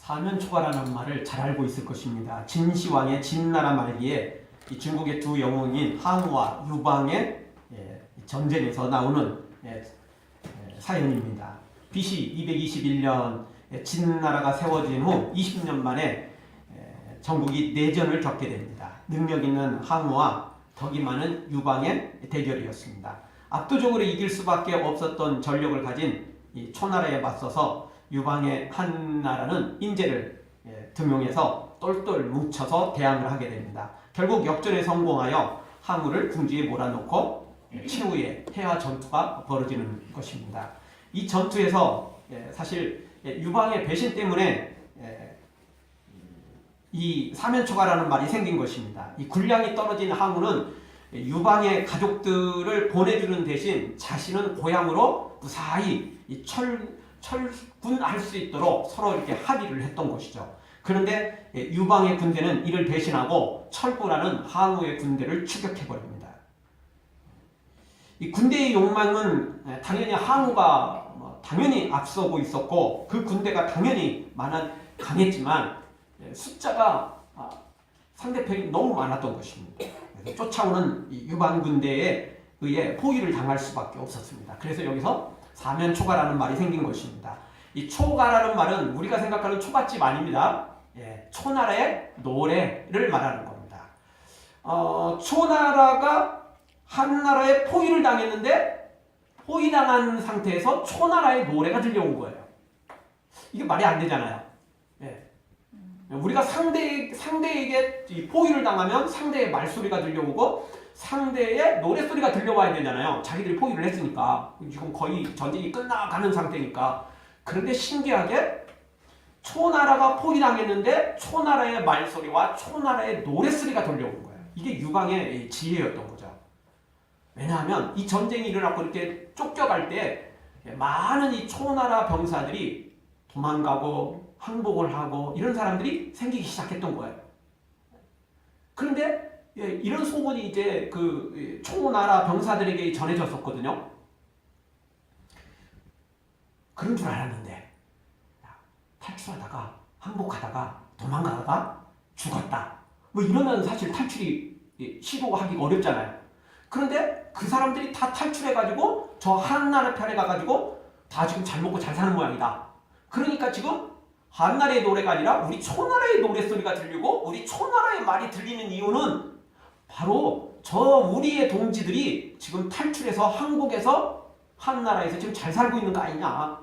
사면초가라는 말을 잘 알고 있을 것입니다. 진시황의 진나라 말기에 이 중국의 두 영웅인 항우와 유방의 전쟁에서 나오는 사연입니다. BC 221년 진나라가 세워진 후 20년 만에 전국이 내전을 겪게 됩니다. 능력 있는 항우와 덕이 많은 유방의 대결이었습니다. 압도적으로 이길 수밖에 없었던 전력을 가진 이 초나라에 맞서서 유방의 한 나라는 인재를 등용해서 똘똘 뭉쳐서 대항을 하게 됩니다. 결국 역전에 성공하여 항우를 궁지에 몰아넣고 최후의 해화 전투가 벌어지는 것입니다. 이 전투에서 사실 유방의 배신 때문에 이 사면초가라는 말이 생긴 것입니다. 이 군량이 떨어진 항우는 유방의 가족들을 보내주는 대신 자신은 고향으로 무사히 철군할 수 있도록 서로 이렇게 합의를 했던 것이죠. 그런데 유방의 군대는 이를 배신하고 철군하는 항우의 군대를 추격해버립니다. 이 군대의 욕망은 당연히 항우가 당연히 앞서고 있었고 그 군대가 당연히 강했지만 숫자가 상대편이 너무 많았던 것입니다. 그래서 쫓아오는 유방 군대에 의해 포위를 당할 수밖에 없었습니다. 그래서 여기서 사면초가라는 말이 생긴 것입니다. 이 초가라는 말은 우리가 생각하는 초가집 아닙니다. 초나라의 노래를 말하는 겁니다. 초나라가 한나라에 포위를 당했는데 포위당한 상태에서 초나라의 노래가 들려온 거예요. 이게 말이 안 되잖아요. 우리가 상대에게 포위를 당하면 상대의 말소리가 들려오고 상대의 노래소리가 들려와야 되잖아요. 자기들이 포위를 했으니까. 지금 거의 전쟁이 끝나가는 상태니까. 그런데 신기하게 초나라가 포위당했는데 초나라의 말소리와 초나라의 노래소리가 들려온 거예요. 이게 유방의 지혜였던 거죠. 왜냐하면 이 전쟁이 일어나고 이렇게 쫓겨갈 때 많은 이 초나라 병사들이 도망가고 항복을 하고 이런 사람들이 생기기 시작했던 거예요. 그런데 이런 소문이 이제 그 초나라 병사들에게 전해졌었거든요. 그런 줄 알았는데 탈출하다가 항복하다가 도망가다가 죽었다. 뭐 이러면 사실 탈출이 시도하기가 어렵잖아요. 그런데 그 사람들이 다 탈출해가지고 저 한나라 편에 가가지고 다 지금 잘 먹고 잘 사는 모양이다. 그러니까 지금 한나라의 노래가 아니라 우리 초나라의 노래소리가 들리고 우리 초나라의 말이 들리는 이유는 바로 저 우리의 동지들이 지금 탈출해서 항복해서 한나라에서 지금 잘 살고 있는 거 아니냐.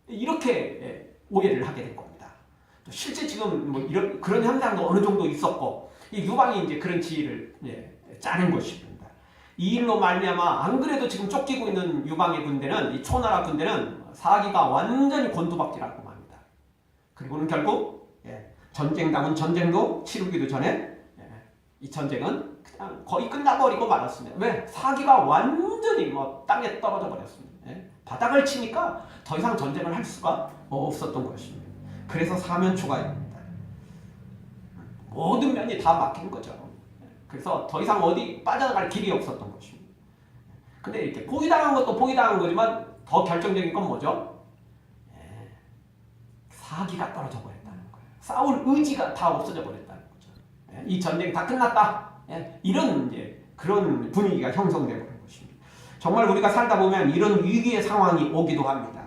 이렇게 오해를 하게 된 겁니다. 또 실제 지금 뭐 그런 현상도 어느 정도 있었고 이 유방이 이제 그런 지혜를 짜낸 것입니다. 이 일로 말미암아 안 그래도 지금 쫓기고 있는 유방의 군대는 이 초나라 군대는 사기가 완전히 곤두박질하고 맙니다. 그리고는 결국 전쟁당은 전쟁도 치르기도 전에 이 전쟁은 그냥 거의 끝나버리고 말았습니다. 왜? 사기가 완전히 뭐 땅에 떨어져 버렸습니다. 바닥을 치니까 더 이상 전쟁을 할 수가 없었던 것입니다. 그래서 사면초가입니다. 모든 면이 다 막힌 거죠. 그래서 더 이상 어디 빠져나갈 길이 없었던 것입니다. 근데 이렇게 포위당한 것도 포위당한 거지만 더 결정적인 건 뭐죠? 사기가 떨어져 버렸다는 거예요. 싸울 의지가 다 없어져 버렸다는 거죠. 이 전쟁이 다 끝났다. 이런 그런 분위기가 형성되어 버린 것입니다. 정말 우리가 살다 보면 이런 위기의 상황이 오기도 합니다.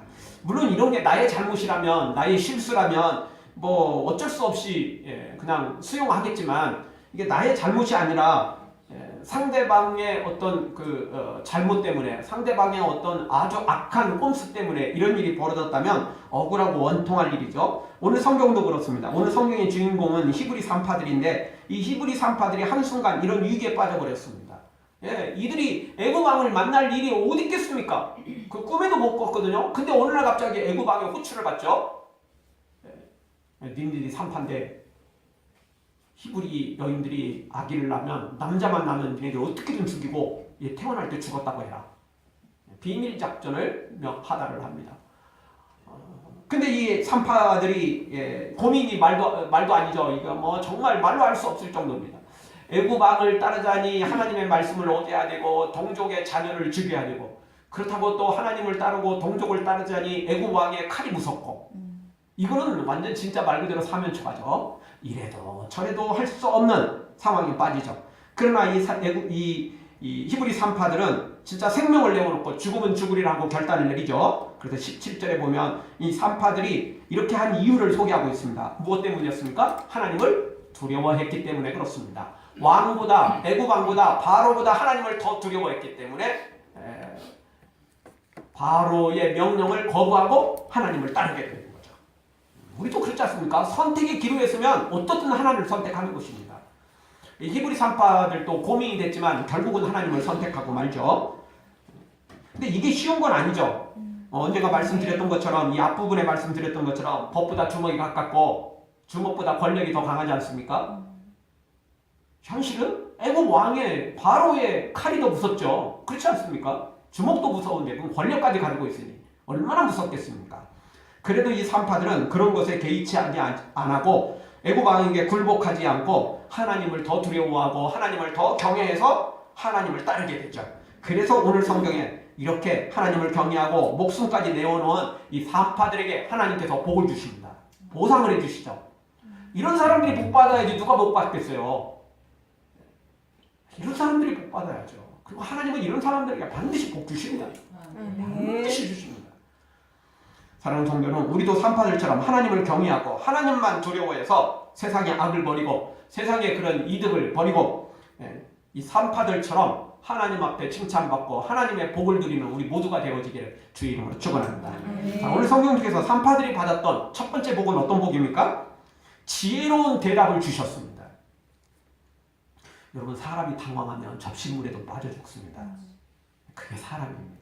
물론 이런 게 나의 잘못이라면 나의 실수라면 뭐 어쩔 수 없이 그냥 수용하겠지만 이게 나의 잘못이 아니라 상대방의 어떤 잘못 때문에 상대방의 어떤 아주 악한 꼼수 때문에 이런 일이 벌어졌다면 억울하고 원통할 일이죠. 오늘 성경도 그렇습니다. 오늘 성경의 주인공은 히브리 산파들인데 이 히브리 산파들이 한순간 이런 위기에 빠져버렸습니다. 이들이 애굽 왕을 만날 일이 어디 있겠습니까? 그 꿈에도 못 꿨거든요. 근데 어느 날 갑자기 애굽 왕의 호출을 받죠. 니들이 산파인데 히브리 여인들이 아기를 낳으면 남자만 낳으면 얘네들 어떻게든 죽이고 태어날 때 죽었다고 해라. 비밀 작전을 하다를 합니다. 근데 이 산파들이 고민이 말도 아니죠. 이거 뭐 정말 말로 할 수 없을 정도입니다. 애굽 왕을 따르자니 하나님의 말씀을 얻어야 되고 동족의 자녀를 죽여야 되고 그렇다고 또 하나님을 따르고 동족을 따르자니 애굽 왕의 칼이 무섭고 이거는 완전 진짜 말 그대로 사면초가죠. 이래도 저래도 할 수 없는 상황에 빠지죠. 그러나 이 히브리 산파들은 진짜 생명을 내어놓고 죽으면 죽으리라고 결단을 내리죠. 그래서 17절에 보면 이 산파들이 이렇게 한 이유를 소개하고 있습니다. 무엇 때문이었습니까? 하나님을 두려워했기 때문에 그렇습니다. 왕보다, 애굽 왕보다, 바로보다 하나님을 더 두려워했기 때문에 바로의 명령을 거부하고 하나님을 따르게 되는 거죠. 우리도 그렇지 않습니까? 선택의 기로에 서면 어떻든 하나님을 선택하는 것입니다. 히브리 산파들도 고민이 됐지만 결국은 하나님을 선택하고 말죠. 근데 이게 쉬운 건 아니죠. 언젠가 말씀드렸던 것처럼, 이 앞부분에 말씀드렸던 것처럼 법보다 주먹이 가깝고 주먹보다 권력이 더 강하지 않습니까? 현실은 애굽 왕의 바로의 칼이 더 무섭죠. 그렇지 않습니까? 주먹도 무서운데 그럼 권력까지 가지고 있으니 얼마나 무섭겠습니까? 그래도 이 산파들은 그런 것에 개의치 안 하고 애굽 왕에게 굴복하지 않고 하나님을 더 두려워하고 하나님을 더 경외해서 하나님을 따르게 되죠. 그래서 오늘 성경에 이렇게 하나님을 경외하고 목숨까지 내어놓은 이 산파들에게 하나님께서 복을 주십니다. 보상을 해주시죠. 이런 사람들이 복 받아야지 누가 복 받겠어요. 이런 사람들이 복 받아야죠. 그리고 하나님은 이런 사람들에게 반드시 복 주십니다. 반드시 주십니다. 사랑하는 성도는 우리도 산파들처럼 하나님을 경외하고 하나님만 두려워해서 세상의 악을 버리고 세상의 그런 이득을 버리고 이 산파들처럼 하나님 앞에 칭찬받고 하나님의 복을 누리는 우리 모두가 되어지기를 주의 이름으로 축원합니다. 자, 오늘 성경 중에서 산파들이 받았던 첫 번째 복은 어떤 복입니까? 지혜로운 대답을 주셨습니다. 여러분, 사람이 당황하면 접시물에도 빠져 죽습니다. 그게 사람입니다.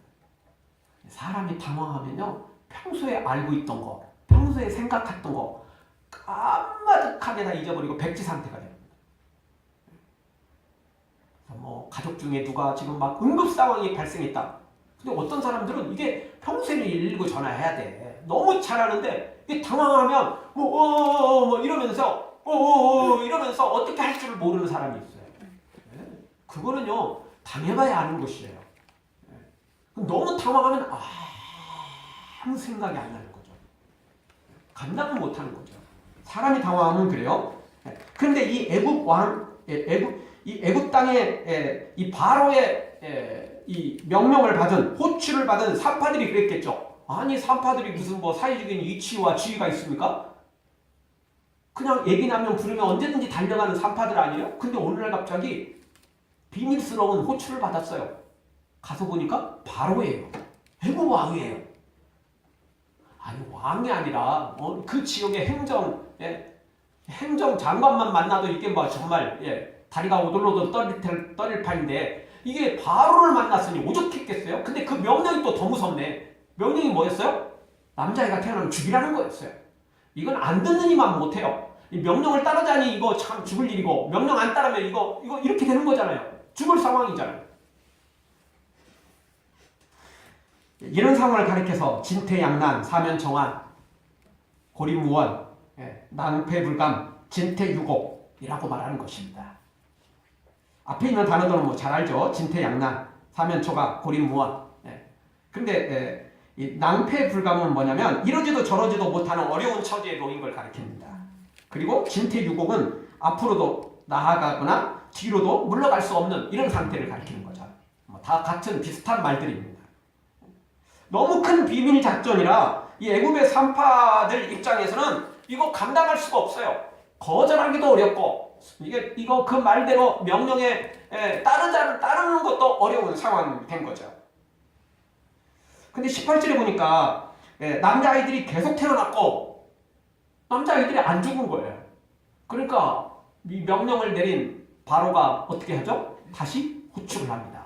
사람이 당황하면요, 평소에 알고 있던 거, 평소에 생각했던 거 까마득하게 다 잊어버리고 백지 상태가 됩니다. 뭐 가족 중에 누가 지금 막 응급 상황이 발생했다. 근데 어떤 사람들은 이게 평소에는 119 전화해야 돼. 너무 잘하는데 이게 당황하면 뭐 이러면서 이러면서 어떻게 할 줄 모르는 사람이 있어요. 그거는요, 당해봐야 아는 것이에요. 너무 당황하면 아무 생각이 안 나는 거죠. 감당을 못하는 거죠. 사람이 당황하면 그래요. 그런데 이 애굽 왕, 애굽 땅에 이 바로의 이 명령을 받은, 호출을 받은 산파들이 그랬겠죠. 아니, 산파들이 무슨 뭐 사회적인 위치와 지위가 있습니까? 그냥 얘기 나면 부르면 언제든지 달려가는 산파들 아니에요? 근데 오늘날 갑자기 비밀스러운 호출을 받았어요. 가서 보니까 바로예요. 애굽 왕이에요. 아니, 왕이 아니라 그 지역의 행정 장관만 만나도 이게 뭐 정말 다리가 오돌오돌 떨릴 판인데 이게 바로를 만났으니 오죽했겠어요? 근데 그 명령이 또 더 무섭네. 명령이 뭐였어요? 남자애가 태어나면 죽이라는 거였어요. 이건 안 듣는 이만 못해요. 이 명령을 따르자니 이거 참 죽을 일이고, 명령 안 따르면 이거 이렇게 되는 거잖아요. 죽을 상황이잖아요. 이런 상황을 가리켜서 진퇴양난, 사면청한, 고립무원, 낭패불감, 진퇴유곡이라고 말하는 것입니다. 앞에 있는 단어들은 뭐 잘 알죠. 진퇴양난, 사면초가, 고립무원. 근데 이 낭패불감은 뭐냐면 이러지도 저러지도 못하는 어려운 처지에 놓인 걸 가리킵니다. 그리고 진퇴유곡은 앞으로도 나아가거나 뒤로도 물러갈 수 없는 이런 상태를 가리키는 거죠. 다 같은 비슷한 말들입니다. 너무 큰 비밀 작전이라 이 애굽의 산파들 입장에서는 이거 감당할 수가 없어요. 거절하기도 어렵고 이거 그 말대로 명령에 따르는 것도 어려운 상황이 된 거죠. 근데 18절에 보니까 남자아이들이 계속 태어났고 남자아이들이 안 죽은 거예요. 그러니까 이 명령을 내린 바로가 어떻게 하죠? 다시 호출을 합니다.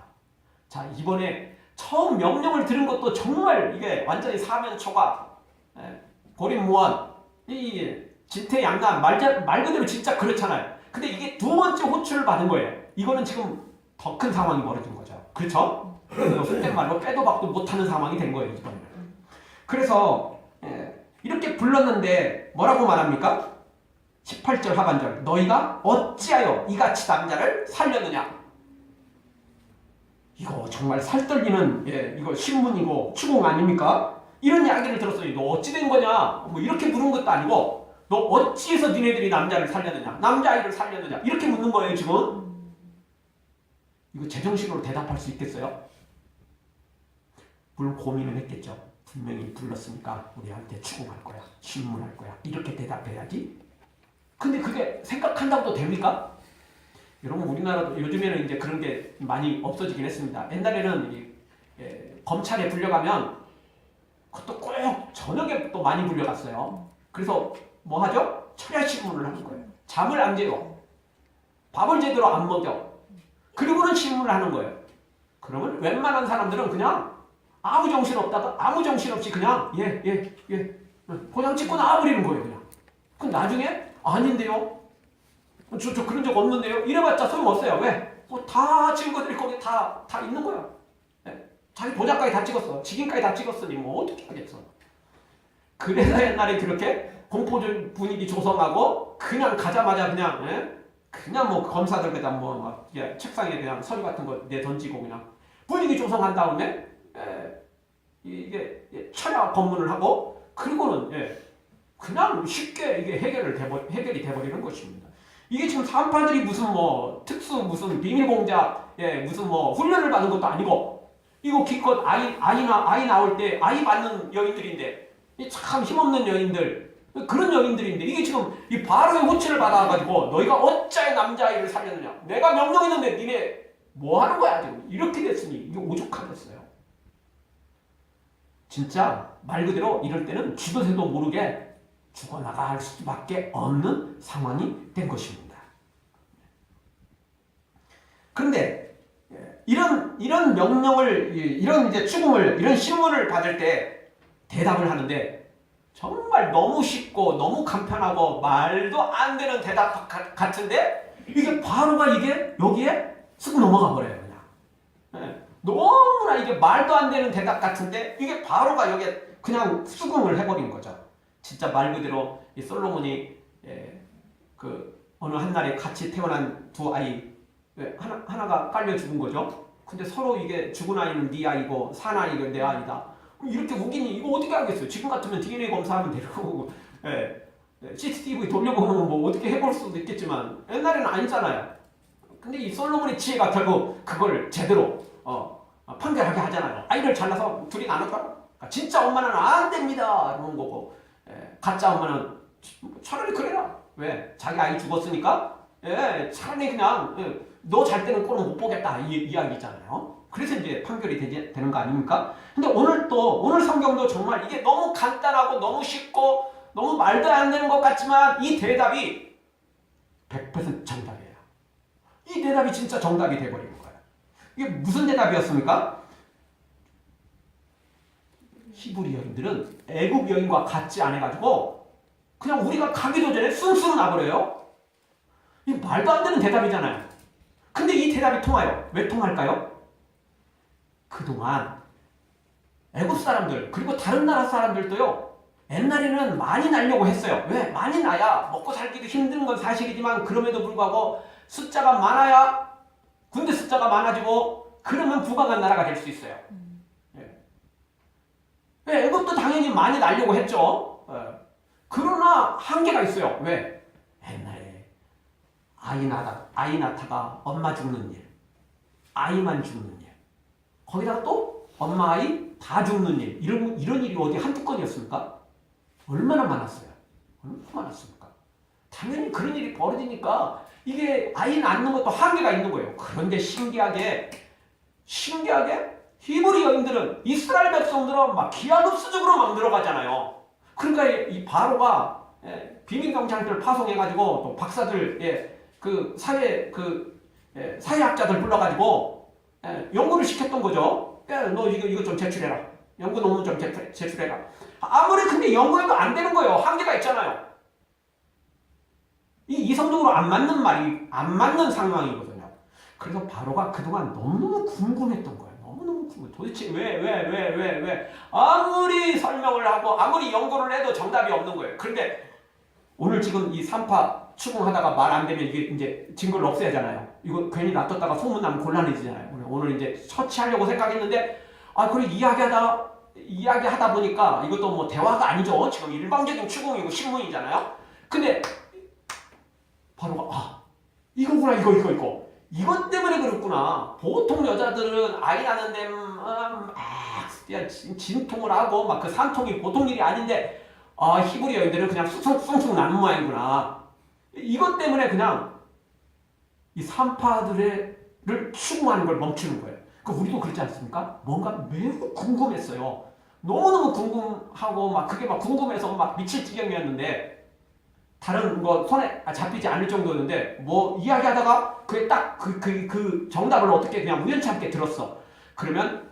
자, 이번에 처음 명령을 들은 것도 정말 이게 완전히 사면초가, 고립무원, 이 진퇴양난, 말 그대로 진짜 그렇잖아요. 근데 이게 두 번째 호출을 받은 거예요. 이거는 지금 더 큰 상황이 벌어진 거죠. 그렇죠? 속된 말로 빼도 박도 못하는 상황이 된 거예요, 이번에는. 그래서 이렇게 불렀는데 뭐라고 말합니까? 18절 하반절, 너희가 어찌하여 이같이 남자를 살렸느냐? 이거 정말 살떨리는 이거 신문이고 추궁 아닙니까? 이런 이야기를 들었더니 너 어찌 된 거냐? 뭐 이렇게 물은 것도 아니고 너 어찌해서 니네들이 남자를 살렸느냐? 남자아이를 살렸느냐? 이렇게 묻는 거예요 지금. 이거 제정신으로 대답할 수 있겠어요? 물론 고민을 했겠죠. 분명히 불렀으니까 우리한테 추궁할 거야. 신문할 거야. 이렇게 대답해야지. 근데 그게 생각한다고도 됩니까? 여러분 우리나라도 요즘에는 이제 그런 게 많이 없어지긴 했습니다. 옛날에는 검찰에 불려가면 그것도 꼭 저녁에 또 많이 불려갔어요. 그래서 뭐 하죠? 철야신문을 하는 거예요. 잠을 안 재워. 밥을 제대로 안 먹여. 그리고는 신문을 하는 거예요. 그러면 웬만한 사람들은 그냥 아무 정신 없다가 아무 정신 없이 그냥 그냥 찍고 나와버리는 거예요. 그냥. 그럼 나중에 아닌데요? 저 그런 적 없는데요? 이래봤자 소용없어요. 왜? 뭐 다 증거들이 거기 다 있는 거야. 자기 도장까지 다 찍었어. 직인까지 다 찍었으니 뭐 어떻게 하겠어. 그래서 옛날에 그렇게 공포적 분위기 조성하고 그냥 가자마자 그냥 뭐 검사들 그냥 뭐 막 책상에 그냥 서류 같은 거 내던지고 그냥 분위기 조성한 다음에 이게 철야 검문을 하고 그리고는 그냥 쉽게 이게 해결이 돼버리는 것입니다. 이게 지금 산파들이 무슨 뭐 특수 무슨 비밀 공작 무슨 뭐 훈련을 받는 것도 아니고 이거 기껏 아이 나올 때 아이 낳는 여인들인데 참 힘없는 여인들 그런 여인들인데 이게 지금 이 바로의 호치를 받아가지고 너희가 어찌하여 남자아이를 살렸느냐 내가 명령했는데 니네 뭐 하는 거야 지금 이렇게 됐으니 이게 오죽하겠어요. 진짜 말 그대로 이럴 때는 쥐도 새도 모르게 죽어나갈 수밖에 없는 상황이 된 것입니다. 그런데 이런 명령을 이런 이제 추궁을 이런 신문을 받을 때 대답을 하는데 정말 너무 쉽고 너무 간편하고 말도 안 되는 대답 같은데 이게 바로가 이게 여기에 쓱 넘어가 버려요 그냥. 너무나 이게 말도 안 되는 대답 같은데 이게 바로가 여기에 그냥 수긍을 해버린 거죠. 진짜 말 그대로 이 솔로몬이 그 어느 한날에 같이 태어난 두 아이 하나가 깔려 죽은 거죠. 근데 서로 이게 죽은 아이는 네 아이고 산 아이가 내 아이다. 이렇게 우기니 이거 어떻게 하겠어요? 지금 같으면 DNA 검사하면 되고 CCTV 돌려보면 뭐 어떻게 해볼 수도 있겠지만 옛날에는 아니잖아요. 근데 이 솔로몬의 지혜가 결국 그걸 제대로 판결하게 하잖아요. 아이를 잘라서 둘이 나눴다. 진짜 엄마는 안 됩니다. 이러는 거고 가짜 엄마는 차라리 그래라. 왜? 자기 아이 죽었으니까 차라리 그냥 너 잘 때는 꼴은 못 보겠다 이 이야기잖아요. 그래서 이제 판결이 되는 거 아닙니까? 근데 오늘 성경도 정말 이게 너무 간단하고 너무 쉽고 너무 말도 안 되는 것 같지만 이 대답이 100% 정답이에요. 이 대답이 진짜 정답이 돼버리는 거예요. 이게 무슨 대답이었습니까? 히브리 여인들은 애굽 여인과 같지 않아가지고 그냥 우리가 가기도 전에 숭숭 나버려요. 이게 말도 안 되는 대답이잖아요. 근데 이 대답이 통해요. 왜 통할까요? 그동안 애굽 사람들 그리고 다른 나라 사람들도요. 옛날에는 많이 낳으려고 했어요. 왜? 많이 낳아야 먹고 살기도 힘든 건 사실이지만 그럼에도 불구하고 숫자가 많아야 군대 숫자가 많아지고 그러면 부강한 나라가 될 수 있어요. 애굽도 당연히 많이 낳으려고 했죠. 그러나 한계가 있어요. 왜? 옛날에 아이 낳다가 엄마 죽는 일, 아이만 죽는 일, 거기다가 또 엄마 아이 다 죽는 일, 이런 일이 어디 한두 건이었습니까? 얼마나 많았어요. 얼마나 많았습니까? 당연히 그런 일이 벌어지니까 이게 아이 낳는 것도 한계가 있는 거예요. 그런데 신기하게 히브리 여인들은 이스라엘 백성들은 막 기하급수적으로 막 늘어가잖아요. 그러니까 이 바로가 비밀 경찰들 파송해가지고 또 박사들 그 사회학자들 불러가지고 연구를 시켰던 거죠. 너 이거 좀 제출해라. 연구 논문 좀 제출해라. 아무리 근데 연구해도 안 되는 거예요. 한계가 있잖아요. 이성적으로 안 맞는 상황이거든요. 그래서 바로가 그동안 너무너무 궁금했던 거예요. 너무너무 궁금해. 도대체 왜 아무리 설명을 하고 아무리 연구를 해도 정답이 없는 거예요. 그런데 오늘 지금 이 3파 추궁하다가 말 안 되면 이게 이제 증거를 없애야 하잖아요. 이거 괜히 놔뒀다가 소문나면 곤란해지잖아요. 오늘 이제 처치하려고 생각했는데 그래 이야기하다가 이야기하다 보니까 이것도 뭐 대화가 아니죠. 지금 일방적인 추궁이고 신문이잖아요. 근데 바로가 이거구나 이거 이것 때문에 그렇구나. 보통 여자들은 아이 낳는데 막 진통을 하고 막 그 산통이 보통 일이 아닌데 히브리 여인들은 그냥 쑥쑥 나는 모양이구나. 이것 때문에 그냥 이 산파들을 추궁하는 걸 멈추는 거예요. 우리도 그렇지 않습니까? 뭔가 매우 궁금했어요. 너무너무 궁금하고 막 그게 막 궁금해서 막 미칠 지경이었는데 다른 거 손에 잡히지 않을 정도였는데 뭐 이야기하다가 그게 딱 그 정답을 어떻게 그냥 우연찮게 들었어. 그러면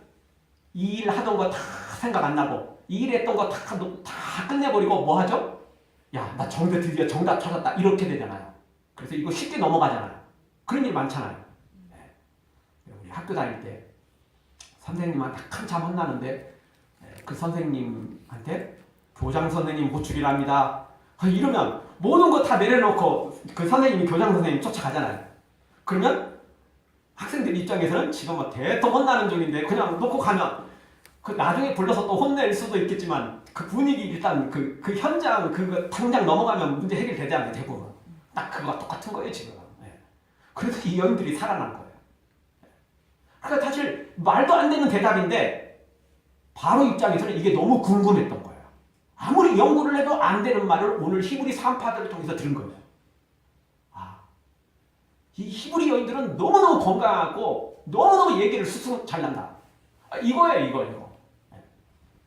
이 일 하던 거 다 생각 안 나고 이 일 했던 거 다 끝내버리고 뭐 하죠? 야, 나 드디어 정답 찾았다. 이렇게 되잖아요. 그래서 이거 쉽게 넘어가잖아요. 그런 일 많잖아요. 우리 학교 다닐 때 선생님한테 한참 혼나는데 그 선생님한테 교장 선생님 호출이랍니다. 이러면 모든 거 다 내려놓고 그 선생님이 교장 선생님 쫓아가잖아요. 그러면 학생들 입장에서는 지금 뭐 대통 혼나는 중인데 그냥 놓고 가면 그 나중에 불러서 또 혼낼 수도 있겠지만 그 분위기 일단 그 현장 그거 당장 넘어가면 문제 해결되잖아요. 대부분 딱 그거가 똑같은 거예요 지금. 그래서 이 여인들이 살아난 거예요. 그러니까 사실 말도 안 되는 대답인데 바로 입장에서는 이게 너무 궁금했던 거예요. 아무리 연구를 해도 안 되는 말을 오늘 히브리 산파들을 통해서 들은 거예요. 이 히브리 여인들은 너무너무 건강하고 너무너무 얘기를 쑥쑥 잘난다. 이거예요, 이거.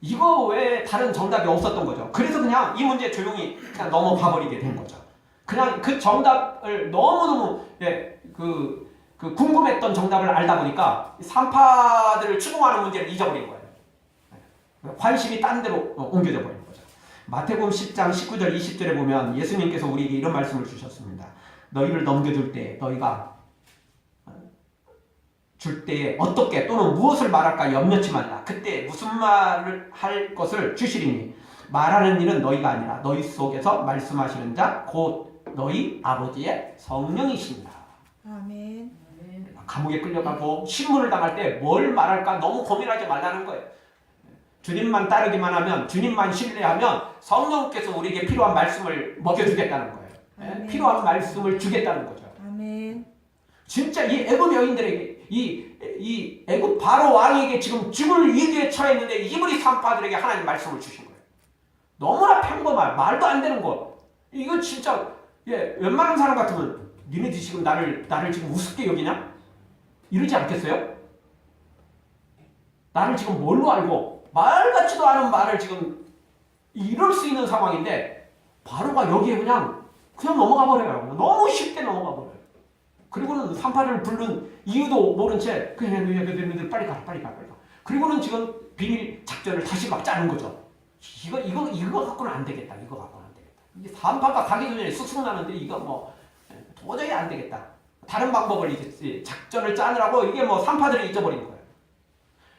이거 외에 다른 정답이 없었던 거죠. 그래서 그냥 이 문제 조용히 그냥 넘어가 버리게 된 거죠. 그냥 그 정답을 너무너무 그 궁금했던 정답을 알다 보니까 산파들을 추궁하는 문제를 잊어버린 거예요. 관심이 딴 데로 옮겨져 버린 거죠. 마태복음 10장 19절 20절에 보면 예수님께서 우리에게 이런 말씀을 주셨습니다. 너희를 넘겨줄 때 너희가 줄 때에 어떻게 또는 무엇을 말할까 염려치 말라. 그때 무슨 말을 할 것을 주시리니 말하는 일은 너희가 아니라 너희 속에서 말씀하시는 자 곧 너희 아버지의 성령이십니다. 아멘. 감옥에 끌려가고 신문을 당할 때 뭘 말할까 너무 고민하지 말라는 거예요. 주님만 따르기만 하면 주님만 신뢰하면 성령께서 우리에게 필요한 말씀을 먹여주겠다는 거예요. 필요한 말씀을 주겠다는 거죠. 아멘. 진짜 이 애굽 여인들에게 이 애굽 바로 왕에게 지금 죽을 위기에 처했는데 히브리 산파들에게 하나님 말씀을 주신 거예요. 너무나 평범한 말도 안 되는 거. 이거 진짜 웬만한 사람 같으면 니네들이 지금 나를 지금 우습게 여기냐? 이러지 않겠어요? 나를 지금 뭘로 알고 말 같지도 않은 말을 지금 이럴 수 있는 상황인데 바로가 여기에 그냥 넘어가 버려요. 너무 쉽게 넘어가 버려요. 그리고는 산파를 부른 이유도 모른 채 그냥 빨리 가. 그리고는 지금 비밀 작전을 다시 막 짜는 거죠. 이거 갖고는 안 되겠다. 이게 산파가 가기 전에 쑥쑥 나는데 이거 뭐 도저히 안 되겠다. 다른 방법을 이제 작전을 짜느라고 이게 뭐 산파들을 잊어버린 거예요.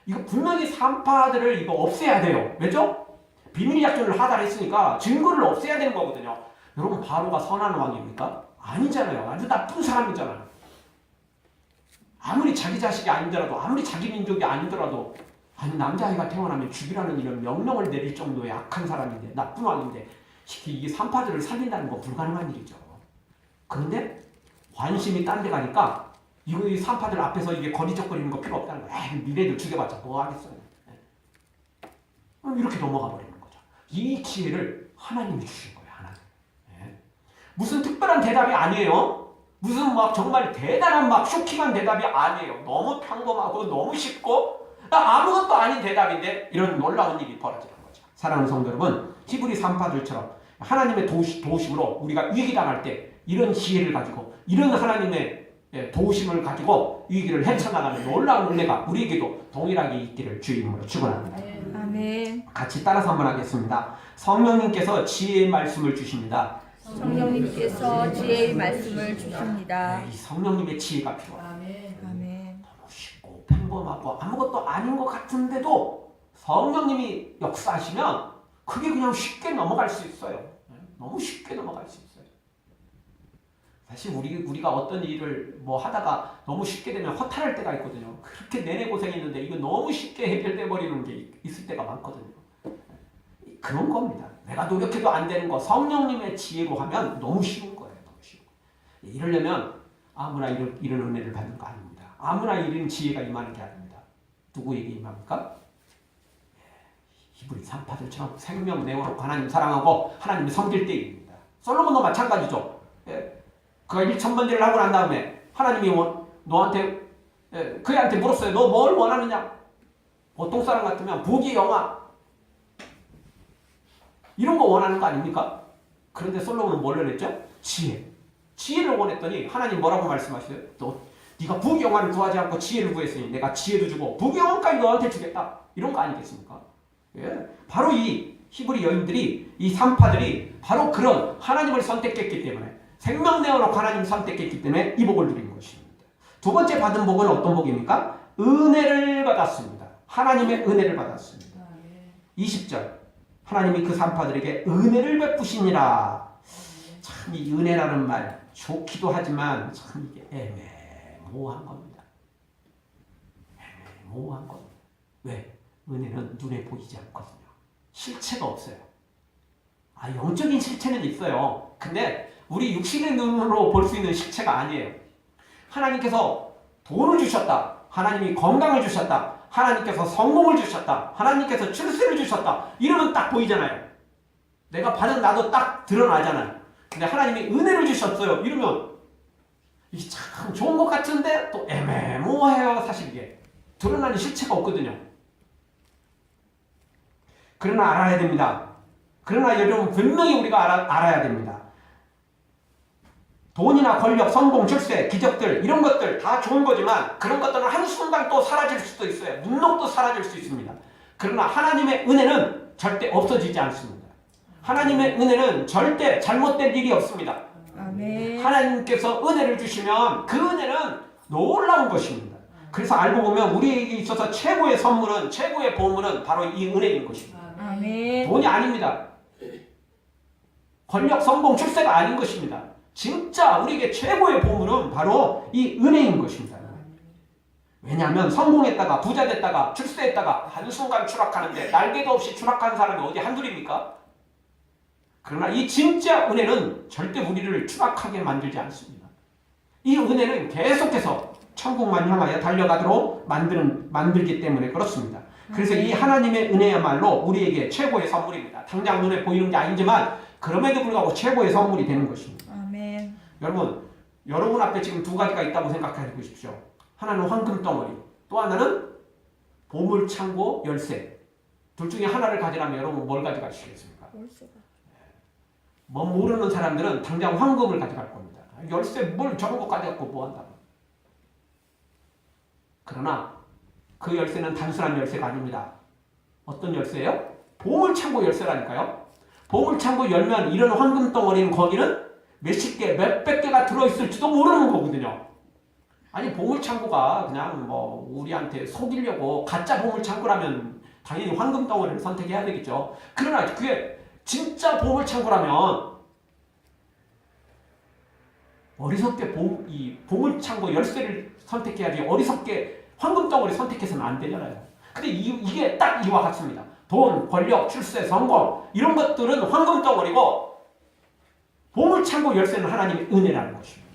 이거 분명히 산파들을 이거 없애야 돼요. 왜죠? 비밀 작전을 하달했으니까 증거를 없애야 되는 거거든요. 여러분 바로가 선한 왕입니까? 아니잖아요. 아주 나쁜 사람이잖아요. 아무리 자기 자식이 아니더라도 아무리 자기 민족이 아니더라도 아니 남자아이가 태어나면 죽이라는 이런 명령을 내릴 정도의 악한 사람인데 나쁜 왕인데 이게 산파들을 살린다는 건 불가능한 일이죠. 그런데 관심이 딴 데 가니까 이 산파들 앞에서 이게 거리적거리는 거 필요 없다는 거야. 니네들 죽여봤자 뭐 하겠어요. 이렇게 넘어가 버리는 거죠. 이 기회를 하나님이 주신 거예요. 하나님. 무슨 특별한 대답이 아니에요. 무슨 막 정말 대단한 막 쇼킹한 대답이 아니에요. 너무 평범하고 너무 쉽고 아무것도 아닌 대답인데 이런 놀라운 일이 벌어지는 거죠. 사랑하는 성도 여러분, 히브리 산파들처럼 하나님의 도우심으로 우리가 위기당할 때 이런 지혜를 가지고 이런 하나님의 도우심을 가지고 위기를 헤쳐나가는 놀라운 은혜가 우리에게도 동일하게 있기를 주의 이름으로 축원합니다. 아멘. 같이 따라서 한번 하겠습니다. 성령님께서 지혜의 말씀을 주십니다. 성령님께서 지혜의 말씀을 주십니다. 이 성령님의 지혜가 필요합니다. 아멘. 너무 쉽고 평범하고 아무것도 아닌 것 같은데도 성령님이 역사하시면 그게 그냥 쉽게 넘어갈 수 있어요. 너무 쉽게 넘어갈 수 있어요. 사실 우리가 어떤 일을 뭐 하다가 너무 쉽게 되면 허탈할 때가 있거든요. 그렇게 내내 고생했는데 이거 너무 쉽게 해결돼 버리는 게 있을 때가 많거든요. 그런 겁니다. 내가 노력해도 안 되는 거 성령님의 지혜로 하면 너무 쉬운 거예요. 너무 쉬운 거. 이러려면 아무나 이런 은혜를 받는 거 아닙니다. 아무나 이런 지혜가 임하는 게 아닙니다. 누구에게 임합니까? 히브리 산파들처럼 생명 내어놓고 하나님 사랑하고 하나님을 섬길 때입니다. 솔로몬도 마찬가지죠. 그가 1000번제를 하고 난 다음에 하나님이 너한테 그애한테 물었어요. 너 뭘 원하느냐? 보통 사람 같으면 부귀 영화 이런 거 원하는 거 아닙니까? 그런데 솔로몬은 뭘 원했죠? 지혜를 원했더니 하나님 뭐라고 말씀하셔요? 네가 부귀 영화를 구하지 않고 지혜를 구했으니 내가 지혜도 주고 부귀 영화까지 너한테 주겠다. 이런 거 아니겠습니까? 바로 이 히브리 여인들이 이 산파들이 바로 그런 하나님을 선택했기 때문에 생명 내어놓고 하나님 선택했기 때문에 이 복을 누린 것입니다. 두 번째 받은 복은 어떤 복입니까? 은혜를 받았습니다. 하나님의 은혜를 받았습니다. 20절 하나님이 그 산파들에게 은혜를 베푸시니라. 참 이 은혜라는 말 좋기도 하지만 참 이게 애매모호한 겁니다. 애매모호한 겁니다. 왜? 은혜는 눈에 보이지 않거든요. 실체가 없어요. 영적인 실체는 있어요. 근데 우리 육신의 눈으로 볼 수 있는 실체가 아니에요. 하나님께서 돈을 주셨다. 하나님이 건강을 주셨다. 하나님께서 성공을 주셨다. 하나님께서 출세를 주셨다. 이러면 딱 보이잖아요. 내가 받은 나도 딱 드러나잖아요. 근데 하나님이 은혜를 주셨어요. 이러면 이게 참 좋은 것 같은데 또 애매모호해요. 사실 이게 드러나는 실체가 없거든요. 그러나 알아야 됩니다. 그러나 여러분 분명히 우리가 알아야 됩니다. 돈이나 권력, 성공, 출세, 기적들 이런 것들 다 좋은 거지만 그런 것들은 한순간 또 사라질 수도 있어요. 눈녹도 사라질 수 있습니다. 그러나 하나님의 은혜는 절대 없어지지 않습니다. 하나님의 은혜는 절대 잘못된 일이 없습니다. 아멘. 하나님께서 은혜를 주시면 그 은혜는 놀라운 것입니다. 그래서 알고 보면 우리에게 있어서 최고의 선물은 최고의 보물은 바로 이 은혜인 것입니다. 아멘. 돈이 아닙니다. 권력, 성공, 출세가 아닌 것입니다. 진짜 우리에게 최고의 보물은 바로 이 은혜인 것입니다. 왜냐하면 성공했다가 부자 됐다가 출세했다가 한순간 추락하는데 날개도 없이 추락한 사람이 어디 한둘입니까? 그러나 이 진짜 은혜는 절대 우리를 추락하게 만들지 않습니다. 이 은혜는 계속해서 천국만 향하여 달려가도록 만들기 때문에 그렇습니다. 그래서 이 하나님의 은혜야말로 우리에게 최고의 선물입니다. 당장 눈에 보이는 게 아니지만 그럼에도 불구하고 최고의 선물이 되는 것입니다. 아멘. 여러분 앞에 지금 두 가지가 있다고 생각해 보십시오. 하나는 황금 덩어리, 또 하나는 보물창고 열쇠. 둘 중에 하나를 가지라면 여러분 뭘 가져가시겠습니까? 뭐 모르는 사람들은 당장 황금을 가져갈 겁니다. 열쇠 뭘 저런 거 가져갖고 뭐 한다고. 그러나 그 열쇠는 단순한 열쇠가 아닙니다. 어떤 열쇠예요? 보물창고 열쇠라니까요. 보물창고 열면 이런 황금 덩어리는 거기는 몇십 개, 몇백 개가 들어있을지도 모르는 거거든요. 아니 보물창고가 그냥 뭐 우리한테 속이려고 가짜 보물창고라면 당연히 황금 덩어리를 선택해야 되겠죠. 그러나 그게 진짜 보물창고라면 어리석게 이 보물창고 열쇠를 선택해야지 어리석게 황금 덩어리 선택해서는 안 되잖아요. 근데 이게 딱 이와 같습니다. 돈, 권력, 출세, 성공 이런 것들은 황금 덩어리고 보물창고 열쇠는 하나님의 은혜라는 것입니다.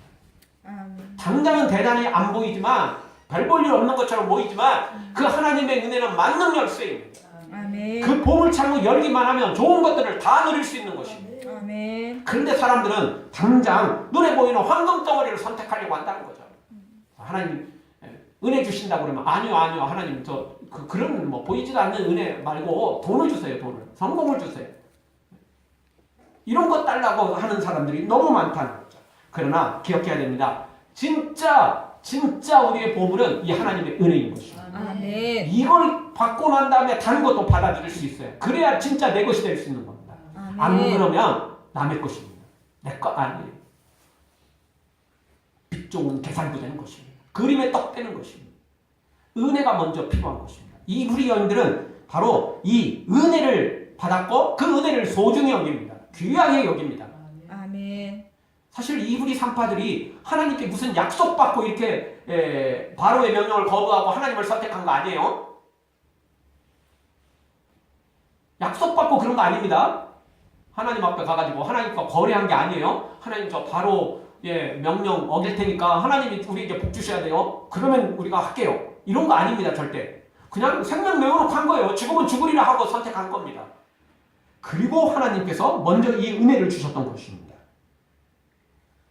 당장은 대단히 안 보이지만 별 볼 일 없는 것처럼 보이지만 그 하나님의 은혜는 만능 열쇠입니다. 아멘. 그 보물창고 열기만 하면 좋은 것들을 다 누릴 수 있는 것입니다. 아멘. 그런데 사람들은 당장 눈에 보이는 황금 덩어리를 선택하려고 한다는 거죠. 하나님 은혜 주신다고 그러면 아니요 하나님 그런 뭐 보이지도 않는 은혜 말고 돈을 주세요. 돈을 성공을 주세요. 이런 것 달라고 하는 사람들이 너무 많다는 거죠. 그러나 기억해야 됩니다. 진짜 우리의 보물은 이 하나님의 은혜인 것입니다. 아멘. 이걸 받고 난 다음에 다른 것도 받아들일 수 있어요. 그래야 진짜 내 것이 될 수 있는 겁니다. 아멘. 안 그러면 남의 것입니다. 내 것 아니에요. 빚 좋은 계산부 되는 것입니다. 그림의 떡 되는 것입니다. 은혜가 먼저 필요한 것입니다. 이 우리 여인들은 바로 이 은혜를 받았고 그 은혜를 소중히 여깁니다. 귀하게 여깁니다. 아멘. 사실 이브리 산파들이 하나님께 무슨 약속받고 이렇게 바로의 명령을 거부하고 하나님을 선택한 거 아니에요? 약속받고 그런 거 아닙니다. 하나님 앞에 가가지고 하나님과 거래한 게 아니에요. 하나님 저 바로의 명령 어길 테니까 하나님이 우리에게 복 주셔야 돼요. 그러면 우리가 할게요. 이런 거 아닙니다. 절대. 그냥 생명 내어놓고 한 거예요. 죽으면 죽으리라 하고 선택한 겁니다. 그리고 하나님께서 먼저 이 은혜를 주셨던 것입니다.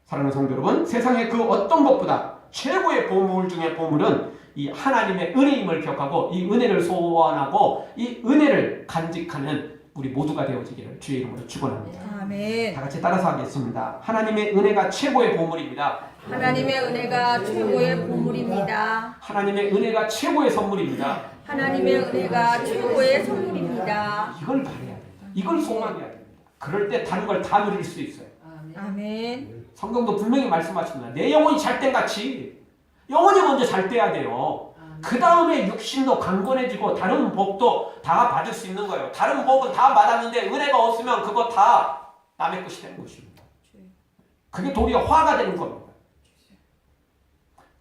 사랑하는 성도 여러분, 세상의 그 어떤 것보다 최고의 보물 중의 보물은 이 하나님의 은혜임을 기억하고 이 은혜를 소원하고 이 은혜를 간직하는 우리 모두가 되어지기를 주의 이름으로 축원합니다. 아멘. 다 같이 따라서 하겠습니다. 하나님의 은혜가 최고의 보물입니다. 하나님의 은혜가 최고의 보물입니다. 하나님의 은혜가 최고의 선물입니다. 하나님의 은혜가 최고의 선물입니다. 이걸 바라야 됩니다. 이걸 소망해야 됩니다. 그럴 때 다른 걸 다 누릴 수 있어요. 아멘. 성경도 분명히 말씀하십니다. 내 영혼이 잘 땐 같이 영혼이 먼저 잘 돼야 돼요. 그 다음에 육신도 강건해지고 다른 복도 다 받을 수 있는 거예요. 다른 복은 다 받았는데 은혜가 없으면 그거 다 남의 것이 되는 것입니다. 그게 도리어 화가 되는 겁니다.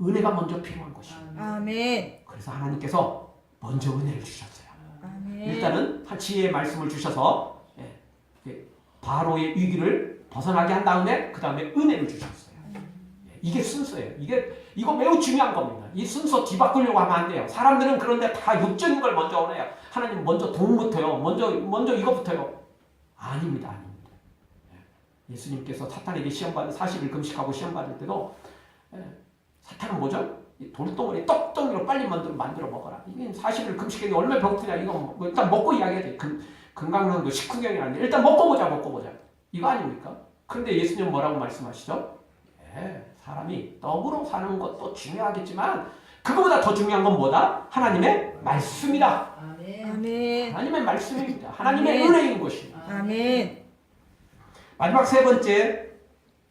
은혜가 먼저 필요한 것입니다. 아멘. 그래서 하나님께서 먼저 은혜를 주셨어요. 아멘. 일단은 지혜의 말씀을 주셔서 바로의 위기를 벗어나게 한 다음에 그 다음에 은혜를 주셨어요. 이게 순서예요. 이거 매우 중요한 겁니다. 이 순서 뒤바꾸려고 하면 안 돼요. 사람들은 그런데 다 육적인 걸 먼저 원해요. 하나님 먼저 돈부터요. 먼저 이거부터요. 아닙니다. 예수님께서 사탄에게 시험받는 40일 금식하고 시험받을 때도 사탄은 뭐죠? 돌덩어리 떡덩이로 빨리 만들어 먹어라. 이게 40일 금식했는데 얼마나 배고프냐. 이거 뭐 일단 먹고 이야기해야 돼. 건강론도 식후경이 아닌데 일단 먹고 보자. 이거 아닙니까? 그런데 예수님은 뭐라고 말씀하시죠? 사람이 떡으로 사는 것도 중요하겠지만 그거보다 더 중요한 건 뭐다? 하나님의 말씀이다. 아멘. 하나님의 말씀입니다. 하나님의 아멘. 은혜인 것입니다. 아멘. 마지막 세 번째,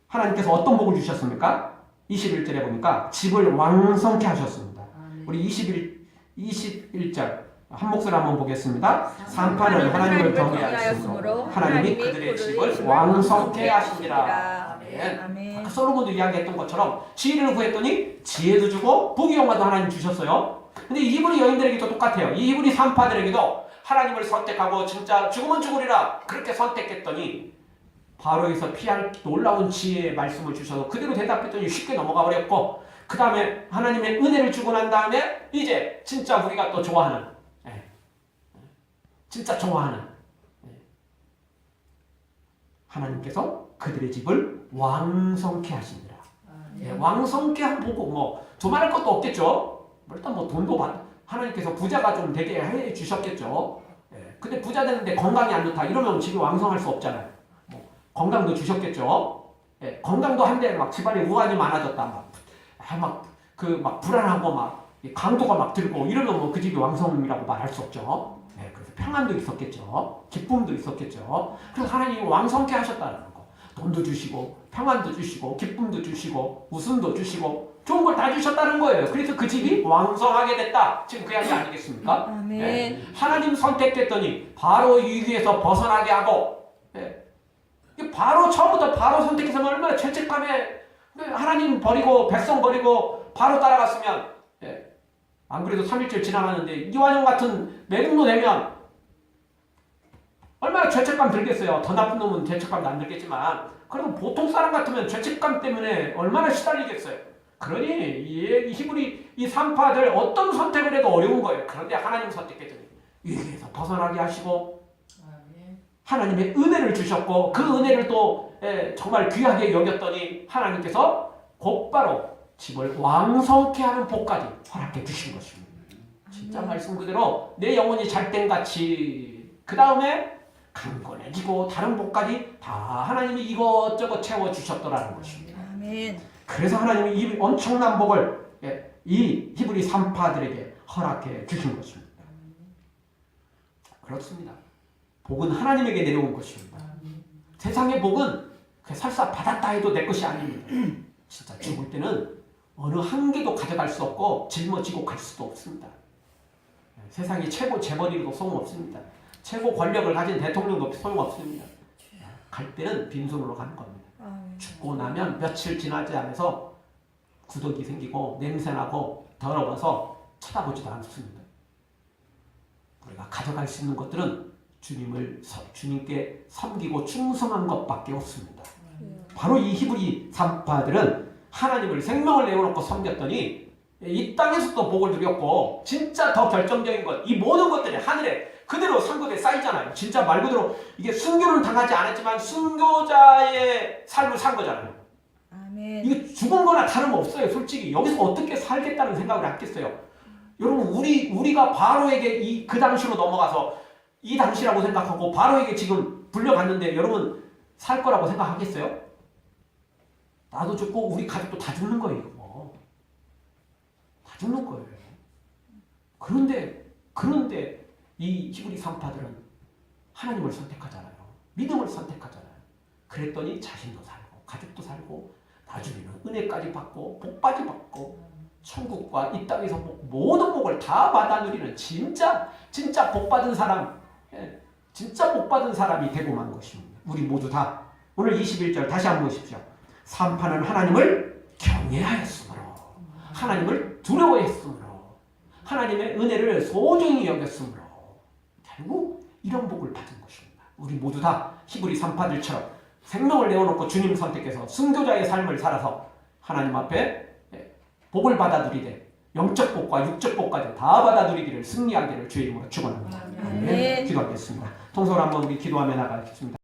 하나님께서 어떤 복을 주셨습니까? 21절에 보니까 집을 왕성케 하셨습니다. 우리 21절 한 목소리 한번 보겠습니다. 산파는 하나님을 경외하였으므로 하나님이 그들의 집을 왕성케 하시니라. 아멘. 아까 솔로몬도 이야기했던 것처럼 지혜를 구했더니 지혜도 주고 부귀영화도 하나님 주셨어요. 근데 이브리 여인들에게도 똑같아요. 이 이브리 산파들에게도 하나님을 선택하고 진짜 죽으면 죽으리라 그렇게 선택했더니 바로에서 피할 놀라운 지혜의 말씀을 주셔서 그대로 대답했더니 쉽게 넘어가 버렸고 그 다음에 하나님의 은혜를 주고 난 다음에 이제 진짜 우리가 또 좋아하는 진짜 좋아하는 하나님께서 그들의 집을 왕성케 하시니라. 왕성케 보고 뭐 두말할 것도 없겠죠. 일단 뭐 돈도 하나님께서 부자가 좀 되게 해 주셨겠죠. 근데 부자 되는데 건강이 안 좋다 이러면 집이 왕성할 수 없잖아요. 건강도 주셨겠죠. 건강도 한데 막 집안에 우환이 많아졌다. 막 불안하고 막 강도가 막 들고 이러면 뭐 그 집이 왕성이라고 말할 수 없죠. 그래서 평안도 있었겠죠. 기쁨도 있었겠죠. 그래서 하나님이 왕성케 하셨다는 거. 돈도 주시고 평안도 주시고 기쁨도 주시고 웃음도 주시고 좋은 걸 다 주셨다는 거예요. 그래서 그 집이 왕성하게 됐다. 지금 그 이야기 아니겠습니까? 아멘. 하나님 선택했더니 바로 위기에서 벗어나게 하고 바로 처음부터 바로 선택해서 얼마나 죄책감에 하나님 버리고 백성 버리고 바로 따라갔으면 안 그래도 3일절 지나갔는데 이완용 같은 매국노 되면 얼마나 죄책감 들겠어요. 더 나쁜 놈은 죄책감도 안 들겠지만 그래도 보통 사람 같으면 죄책감 때문에 얼마나 시달리겠어요. 그러니 이 히브리 이 산파들 어떤 선택을 해도 어려운 거예요. 그런데 하나님 선택했더니 위기에서 벗어나게 하시고 하나님의 은혜를 주셨고 그 은혜를 또 정말 귀하게 여겼더니 하나님께서 곧바로 집을 왕성케 하는 복까지 허락해 주신 것입니다. 진짜 말씀 그대로 내 영혼이 잘된 같이 그 다음에 강건해지고 다른 복까지 다 하나님이 이것저것 채워주셨더라는 것입니다. 아멘. 그래서 하나님이 이 엄청난 복을 이 히브리 산파들에게 허락해 주신 것입니다. 그렇습니다. 복은 하나님에게 내려온 것입니다. 세상의 복은 설사 받았다 해도 내 것이 아닙니다. 진짜 죽을 때는 어느 한 개도 가져갈 수 없고 짊어지고 갈 수도 없습니다. 세상에 최고 재벌이라도 소용없습니다. 최고 권력을 가진 대통령도 소용없습니다. 갈 때는 빈손으로 가는 겁니다. 죽고 나면 며칠 지나지 않아서 구더기 생기고 냄새나고 더러워서 쳐다보지도 않습니다. 우리가 가져갈 수 있는 것들은 주님께 섬기고 충성한 것밖에 없습니다. 바로 이 히브리 산파들은 하나님을 생명을 내어놓고 섬겼더니 이 땅에서도 복을 누렸고, 진짜 더 결정적인 것, 이 모든 것들이 하늘에 그대로 상고대에 쌓이잖아요. 진짜 말 그대로 이게 순교는 당하지 않았지만 순교자의 삶을 산 거잖아요. 아멘. 이게 죽은 거나 다름없어요. 솔직히 여기서 어떻게 살겠다는 생각을 했겠어요. 여러분, 우리가 바로에게 그 당시로 넘어가서 이 당시라고 생각하고 바로에게 지금 불려갔는데 여러분 살 거라고 생각하겠어요? 나도 죽고 우리 가족도 다 죽는 거예요. 이거. 다 죽는 거예요. 그런데 이 히브리 산파들은 하나님을 선택하잖아요. 믿음을 선택하잖아요. 그랬더니 자신도 살고 가족도 살고 나중에는 은혜까지 받고 복까지 받고 천국과 이 땅에서 모든 복을 다 받아 누리는 진짜 복받은 사람, 진짜 복받은 사람이 되고 만 것입니다. 우리 모두 다. 오늘 21절 다시 한번 보십시오. 산파는 하나님을 경외하였으므로, 하나님을 두려워했으므로, 하나님의 은혜를 소중히 여겼으므로 결국 이런 복을 받은 것입니다. 우리 모두 다 히브리 산파들처럼 생명을 내어놓고 주님 선택해서 순교자의 삶을 살아서 하나님 앞에 복을 받아 누리되 영적 복과 육적 복까지 다 받아 누리기를 승리하기를 주의 이름으로 축원합니다. 아멘. 기도하겠습니다. 통성으로 한번 우리 기도하며 나가겠습니다.